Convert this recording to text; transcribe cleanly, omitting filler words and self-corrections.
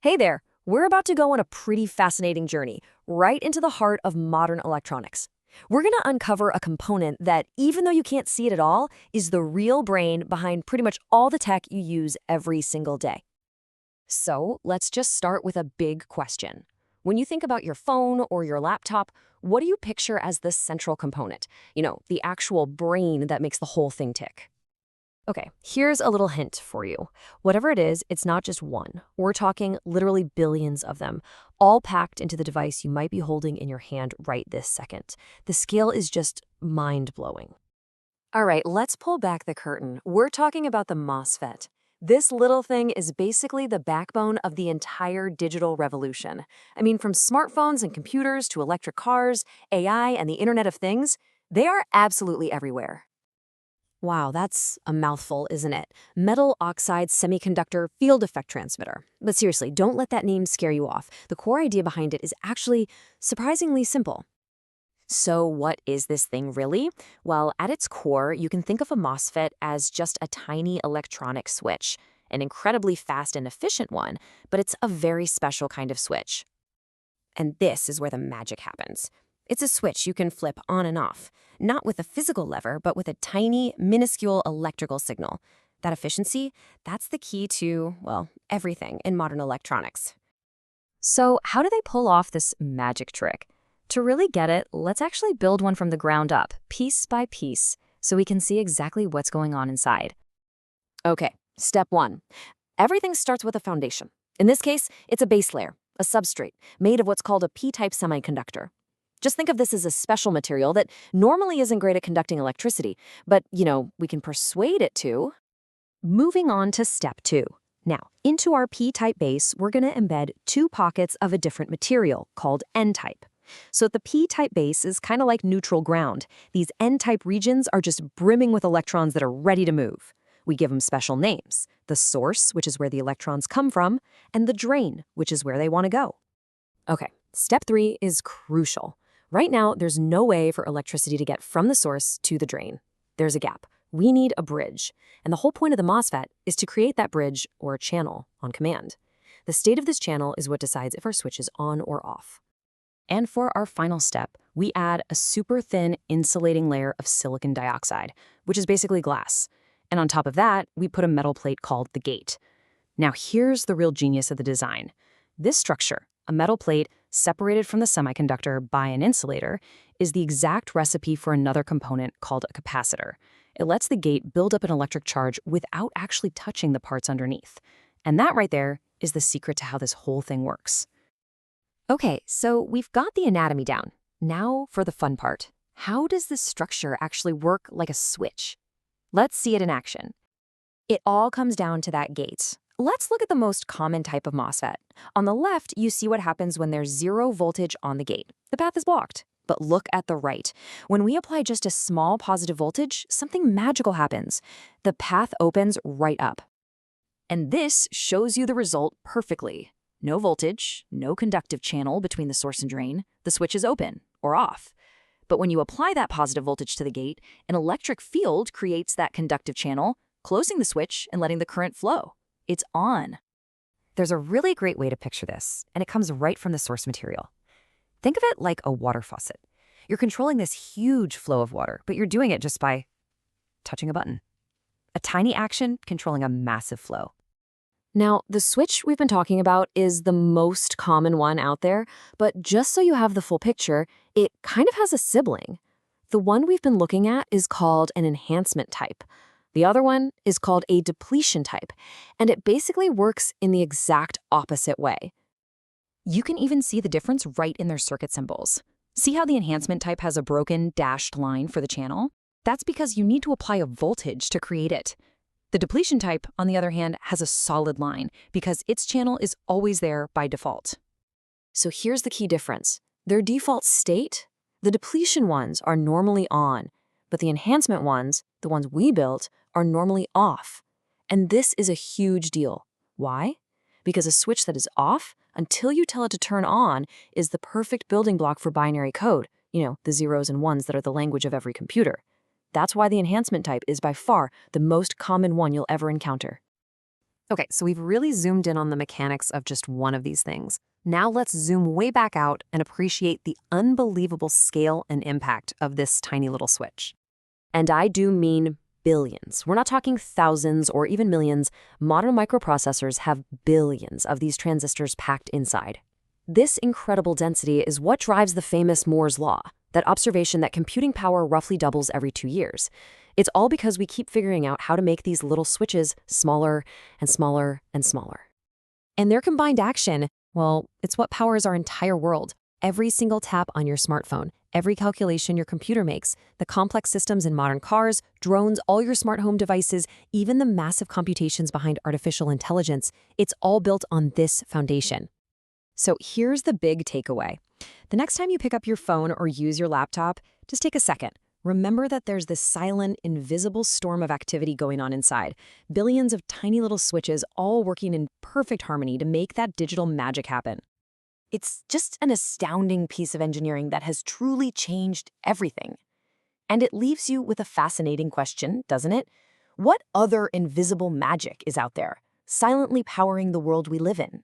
Hey there, we're about to go on a pretty fascinating journey right into the heart of modern electronics. We're going to uncover a component that, even though you can't see it at all, is the real brain behind pretty much all the tech you use every single day. So let's just start with a big question. When you think about your phone or your laptop, what do you picture as the central component? The actual brain that makes the whole thing tick. Okay, here's a little hint for you. Whatever it is, it's not just one. We're talking literally billions of them, all packed into the device you might be holding in your hand right this second. The scale is just mind-blowing. All right, let's pull back the curtain. We're talking about the MOSFET. This little thing is basically the backbone of the entire digital revolution. I mean, from smartphones and computers to electric cars, AI, and the Internet of Things, they are absolutely everywhere. Wow, that's a mouthful, isn't it? Metal oxide semiconductor field effect transmitter. But seriously, don't let that name scare you off. The core idea behind it is actually surprisingly simple. So what is this thing really? Well, at its core, you can think of a MOSFET as just a tiny electronic switch, an incredibly fast and efficient one, but it's a very special kind of switch. And this is where the magic happens. It's a switch you can flip on and off, not with a physical lever, but with a tiny, minuscule electrical signal. That efficiency, that's the key to, well, everything in modern electronics. So how do they pull off this magic trick? To really get it, let's actually build one from the ground up, piece by piece, so we can see exactly what's going on inside. Okay, step one. Everything starts with a foundation. In this case, it's a base layer, a substrate, made of what's called a p-type semiconductor. Just think of this as a special material that normally isn't great at conducting electricity, but, we can persuade it to. Moving on to step two. Now, into our p-type base, we're going to embed two pockets of a different material called n-type. So the p-type base is kind of like neutral ground. These n-type regions are just brimming with electrons that are ready to move. We give them special names: the source, which is where the electrons come from, and the drain, which is where they want to go. Okay, step three is crucial. Right now, there's no way for electricity to get from the source to the drain. There's a gap. We need a bridge. And the whole point of the MOSFET is to create that bridge, or channel, on command. The state of this channel is what decides if our switch is on or off. And for our final step, we add a super thin insulating layer of silicon dioxide, which is basically glass. And on top of that, we put a metal plate called the gate. Now here's the real genius of the design. This structure, a metal plate separated from the semiconductor by an insulator, is the exact recipe for another component called a capacitor. It lets the gate build up an electric charge without actually touching the parts underneath. And that right there is the secret to how this whole thing works. Okay, so we've got the anatomy down. Now for the fun part. How does this structure actually work like a switch? Let's see it in action. It all comes down to that gate. Let's look at the most common type of MOSFET. On the left, you see what happens when there's zero voltage on the gate. The path is blocked. But look at the right. When we apply just a small positive voltage, something magical happens. The path opens right up. And this shows you the result perfectly. No voltage, no conductive channel between the source and drain. The switch is open, or off. But when you apply that positive voltage to the gate, an electric field creates that conductive channel, closing the switch and letting the current flow. It's on. There's a really great way to picture this, and it comes right from the source material. Think of it like a water faucet. You're controlling this huge flow of water, but you're doing it just by touching a button. A tiny action controlling a massive flow. Now, the switch we've been talking about is the most common one out there, but just so you have the full picture, it kind of has a sibling. The one we've been looking at is called an enhancement type. The other one is called a depletion type, and it basically works in the exact opposite way. You can even see the difference right in their circuit symbols. See how the enhancement type has a broken dashed line for the channel? That's because you need to apply a voltage to create it. The depletion type, on the other hand, has a solid line because its channel is always there by default. So here's the key difference. Their default state, the depletion ones are normally on, but the enhancement ones, the ones we built, are normally off. And this is a huge deal. Why? Because a switch that is off, until you tell it to turn on, is the perfect building block for binary code, the zeros and ones that are the language of every computer. That's why the enhancement type is by far the most common one you'll ever encounter. Okay, so we've really zoomed in on the mechanics of just one of these things. Now let's zoom way back out and appreciate the unbelievable scale and impact of this tiny little switch. And I do mean billions. We're not talking thousands or even millions. Modern microprocessors have billions of these transistors packed inside. This incredible density is what drives the famous Moore's Law, that observation that computing power roughly doubles every 2 years. It's all because we keep figuring out how to make these little switches smaller and smaller and smaller. And their combined action, well, it's what powers our entire world. Every single tap on your smartphone, every calculation your computer makes, the complex systems in modern cars, drones, all your smart home devices, even the massive computations behind artificial intelligence, it's all built on this foundation. So here's the big takeaway. The next time you pick up your phone or use your laptop, just take a second. Remember that there's this silent, invisible storm of activity going on inside. Billions of tiny little switches all working in perfect harmony to make that digital magic happen. It's just an astounding piece of engineering that has truly changed everything. And it leaves you with a fascinating question, doesn't it? What other invisible magic is out there, silently powering the world we live in?